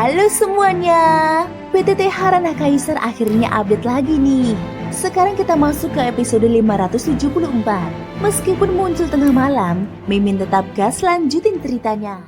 Halo semuanya, PTT Harana Kaisar akhirnya update lagi nih. Sekarang kita masuk ke episode 574. Meskipun muncul tengah malam, Mimin tetap gas lanjutin ceritanya.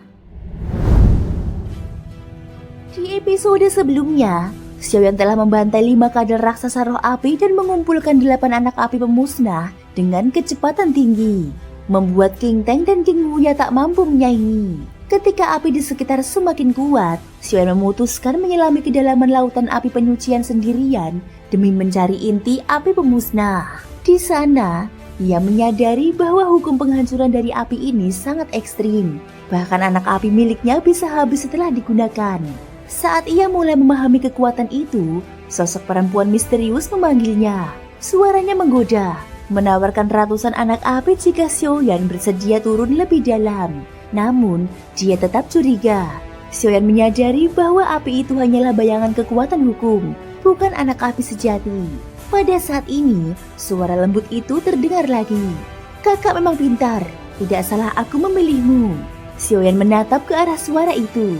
Di episode sebelumnya, Xiaoyan telah membantai 5 kader raksasa roh api dan mengumpulkan 8 anak api pemusnah dengan kecepatan tinggi, membuat King Tang dan King Wuya tak mampu menyaingi. Ketika api di sekitar semakin kuat, Xiaoyan memutuskan menyelami kedalaman lautan api penyucian sendirian demi mencari inti api pemusnah. Di sana, ia menyadari bahwa hukum penghancuran dari api ini sangat ekstrim. Bahkan anak api miliknya bisa habis setelah digunakan. Saat ia mulai memahami kekuatan itu, sosok perempuan misterius memanggilnya. Suaranya menggoda, menawarkan ratusan anak api jika Xiaoyan bersedia turun lebih dalam. Namun, dia tetap curiga. Xiaoyan menyadari bahwa api itu hanyalah bayangan kekuatan hukum, bukan anak api sejati. Pada saat ini, suara lembut itu terdengar lagi. Kakak memang pintar, tidak salah aku memilihmu. Xiaoyan menatap ke arah suara itu.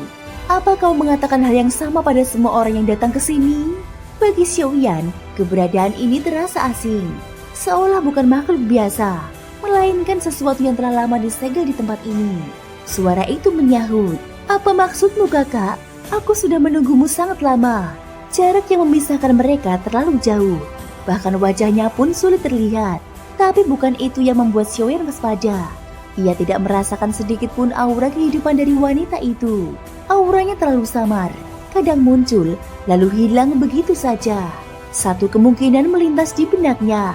Apa kau mengatakan hal yang sama pada semua orang yang datang ke sini? Bagi Xiaoyan, keberadaan ini terasa asing. Seolah bukan makhluk biasa, melainkan sesuatu yang telah lama disegel di tempat ini. Suara itu menyahut, "Apa maksudmu kakak? Aku sudah menunggumu sangat lama." Jarak yang memisahkan mereka terlalu jauh, bahkan wajahnya pun sulit terlihat. Tapi bukan itu yang membuat Xiaoyan waspada. Ia tidak merasakan sedikit pun aura kehidupan dari wanita itu. Auranya terlalu samar, kadang muncul, lalu hilang begitu saja. Satu kemungkinan melintas di benaknya.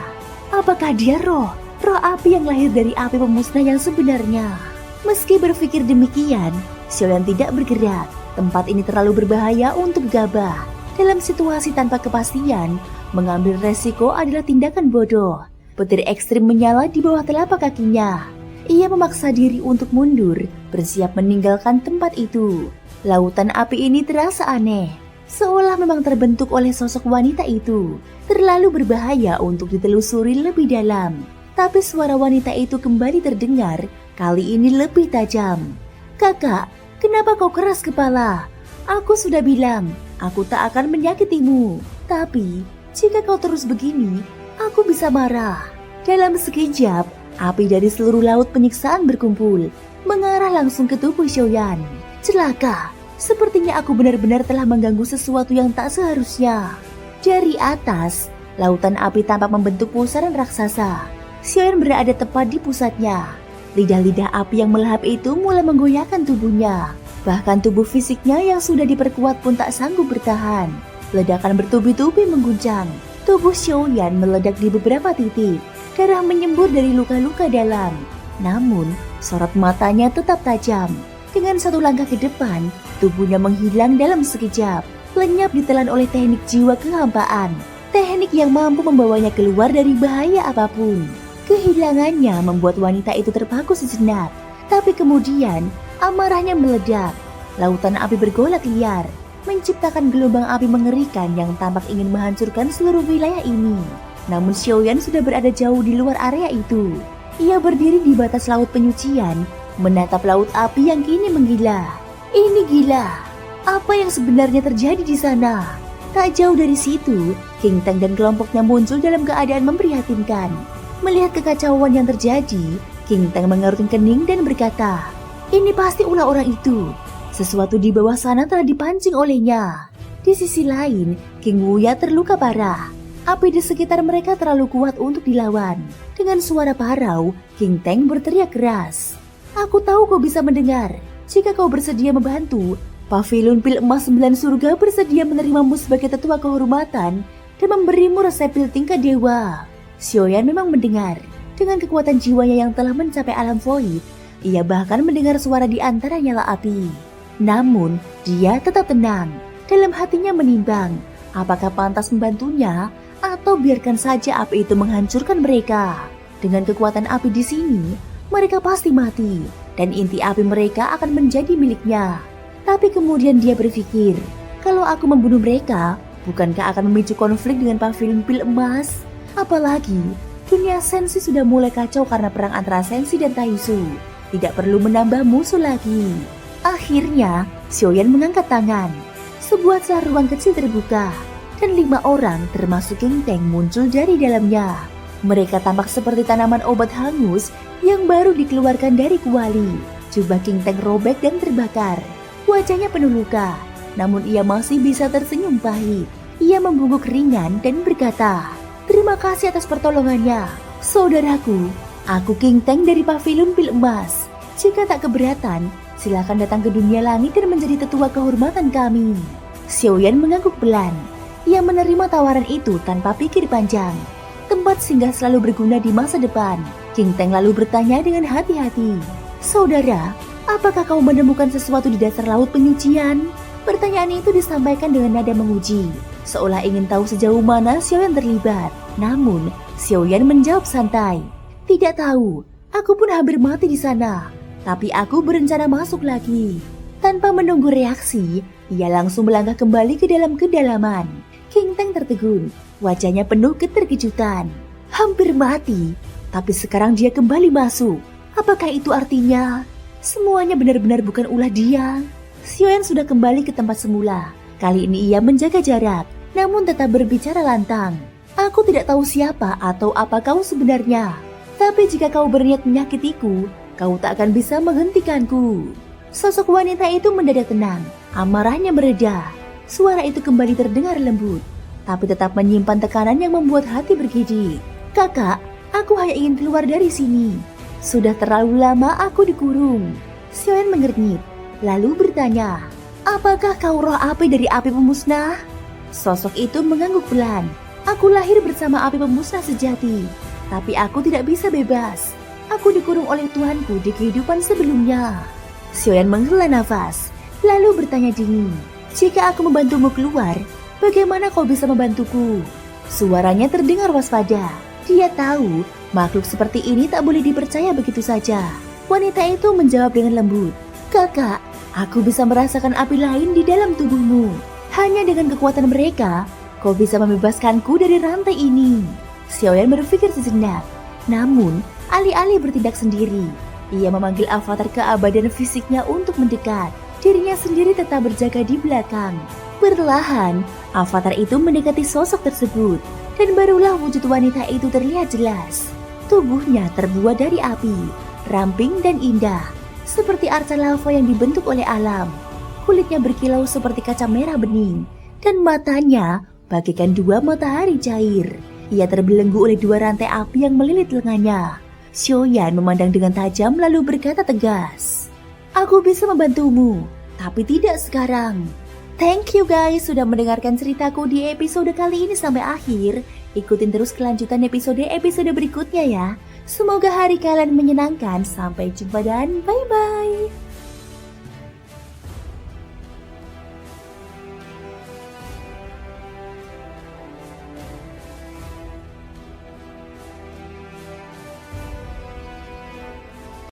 Apakah dia roh api yang lahir dari api pemusnah yang sebenarnya? Meski berpikir demikian, Xiaoyan tidak bergerak. Tempat ini terlalu berbahaya untuk gabah. Dalam situasi tanpa kepastian, mengambil resiko adalah tindakan bodoh. Petir ekstrim menyala di bawah telapak kakinya. Ia memaksa diri untuk mundur, bersiap meninggalkan tempat itu. Lautan api ini terasa aneh, seolah memang terbentuk oleh sosok wanita itu. Terlalu berbahaya untuk ditelusuri lebih dalam. Tapi suara wanita itu kembali terdengar, kali ini lebih tajam. "Kakak, kenapa kau keras kepala? Aku sudah bilang, aku tak akan menyakitimu. Tapi, jika kau terus begini, aku bisa marah." Dalam sekejap, api dari seluruh laut penyiksaan berkumpul, mengarah langsung ke tubuh Xiaoyan. Celaka, sepertinya aku benar-benar telah mengganggu sesuatu yang tak seharusnya. Dari atas, lautan api tampak membentuk pusaran raksasa. Xiaoyan berada tepat di pusatnya. Lidah-lidah api yang melahap itu mulai menggoyahkan tubuhnya. Bahkan tubuh fisiknya yang sudah diperkuat pun tak sanggup bertahan. Ledakan bertubi-tubi mengguncang. Tubuh Xiaoyan meledak di beberapa titik. Darah menyembur dari luka-luka dalam. Namun, sorot matanya tetap tajam. Dengan satu langkah ke depan, tubuhnya menghilang dalam sekejap. Lenyap ditelan oleh teknik jiwa kehampaan. Teknik yang mampu membawanya keluar dari bahaya apapun. Kehilangannya membuat wanita itu terpaku sejenak. Tapi kemudian, amarahnya meledak. Lautan api bergolak liar, menciptakan gelombang api mengerikan yang tampak ingin menghancurkan seluruh wilayah ini. Namun Xiaoyan sudah berada jauh di luar area itu. Ia berdiri di batas laut penyucian, menatap laut api yang kini menggila. Ini gila. Apa yang sebenarnya terjadi di sana? Tak jauh dari situ, King Tang dan kelompoknya muncul dalam keadaan memprihatinkan. Melihat kekacauan yang terjadi, King Tang mengerutkan kening dan berkata, "Ini pasti ulah orang itu. Sesuatu di bawah sana telah dipancing olehnya." Di sisi lain, King Wuya terluka parah. Api di sekitar mereka terlalu kuat untuk dilawan. Dengan suara parau, King Tang berteriak keras, "Aku tahu kau bisa mendengar. Jika kau bersedia membantu, Pavilion Pil Emas 9 Surga bersedia menerimamu sebagai tetua kehormatan dan memberimu resep pil tingkat dewa." Xiaoyan memang mendengar. Dengan kekuatan jiwanya yang telah mencapai alam void, ia bahkan mendengar suara di antara nyala api. Namun, dia tetap tenang. Dalam hatinya menimbang, apakah pantas membantunya atau biarkan saja api itu menghancurkan mereka. Dengan kekuatan api di sini, mereka pasti mati dan inti api mereka akan menjadi miliknya. Tapi kemudian dia berpikir, kalau aku membunuh mereka, bukankah akan memicu konflik dengan Pavilion Pil Emas? Apalagi, dunia Sensi sudah mulai kacau karena perang antara Sensi dan Taisu. Tidak perlu menambah musuh lagi. Akhirnya, Xiaoyan mengangkat tangan. sebuah celah ruang kecil terbuka, dan 5 orang termasuk King Teng muncul dari dalamnya. Mereka tampak seperti tanaman obat hangus yang baru dikeluarkan dari kuali. Jubah King Teng robek dan terbakar. Wajahnya penuh luka, namun ia masih bisa tersenyum pahit. Ia membungkuk ringan dan berkata, "Terima kasih atas pertolongannya, saudaraku. Aku King Teng dari Pavilion Pil Emas. Jika tak keberatan, silakan datang ke dunia langit dan menjadi tetua kehormatan kami." Xiaoyan mengangguk pelan. Ia menerima tawaran itu tanpa pikir panjang. Tempat singgah selalu berguna di masa depan. King Teng lalu bertanya dengan hati-hati, "Saudara, apakah kau menemukan sesuatu di dasar laut penyucian?" Pertanyaan itu disampaikan dengan nada menguji, seolah ingin tahu sejauh mana Xiaoyan terlibat. Namun, Xiaoyan menjawab santai, "Tidak tahu, aku pun hampir mati di sana. Tapi aku berencana masuk lagi." Tanpa menunggu reaksi, ia langsung melangkah kembali ke dalam kedalaman. King Teng tertegun, wajahnya penuh keterkejutan. Hampir mati, tapi sekarang dia kembali masuk. Apakah itu artinya semuanya benar-benar bukan ulah dia? Xiaoyan sudah kembali ke tempat semula. Kali ini ia menjaga jarak, namun tetap berbicara lantang. "Aku tidak tahu siapa atau apa kau sebenarnya. Tapi jika kau berniat menyakitiku, kau tak akan bisa menghentikanku." Sosok wanita itu mendadak tenang, amarahnya mereda. Suara itu kembali terdengar lembut, tapi tetap menyimpan tekanan yang membuat hati bergidik. "Kakak, aku hanya ingin keluar dari sini. Sudah terlalu lama aku dikurung." Xiaoyan mengernyit, lalu bertanya, "Apakah kau roh api dari api pemusnah?" Sosok itu mengangguk pelan. "Aku lahir bersama api pemusnah sejati, tapi aku tidak bisa bebas. Aku dikurung oleh Tuhanku di kehidupan sebelumnya." Xiaoyan menghela nafas, lalu bertanya dingin, "Jika aku membantumu keluar, bagaimana kau bisa membantuku?" Suaranya terdengar waspada. Dia tahu makhluk seperti ini tak boleh dipercaya begitu saja. Wanita itu menjawab dengan lembut, "Kakak, aku bisa merasakan api lain di dalam tubuhmu. Hanya dengan kekuatan mereka, kau bisa membebaskanku dari rantai ini." Xiaoyan berpikir sejenak, namun alih-alih bertindak sendiri, ia memanggil avatar keabadian fisiknya untuk mendekat. Dirinya sendiri tetap berjaga di belakang. Perlahan, avatar itu mendekati sosok tersebut, dan barulah wujud wanita itu terlihat jelas. Tubuhnya terbuat dari api, ramping dan indah, seperti arca lava yang dibentuk oleh alam. Kulitnya berkilau seperti kaca merah bening, dan matanya bagaikan 2 matahari cair. Ia terbelenggu oleh 2 rantai api yang melilit lengannya. Xiaoyan memandang dengan tajam lalu berkata tegas, "Aku bisa membantumu, tapi tidak sekarang." Thank you guys sudah mendengarkan ceritaku di episode kali ini sampai akhir. Ikutin terus kelanjutan episode berikutnya ya. Semoga hari kalian menyenangkan. Sampai jumpa dan bye-bye.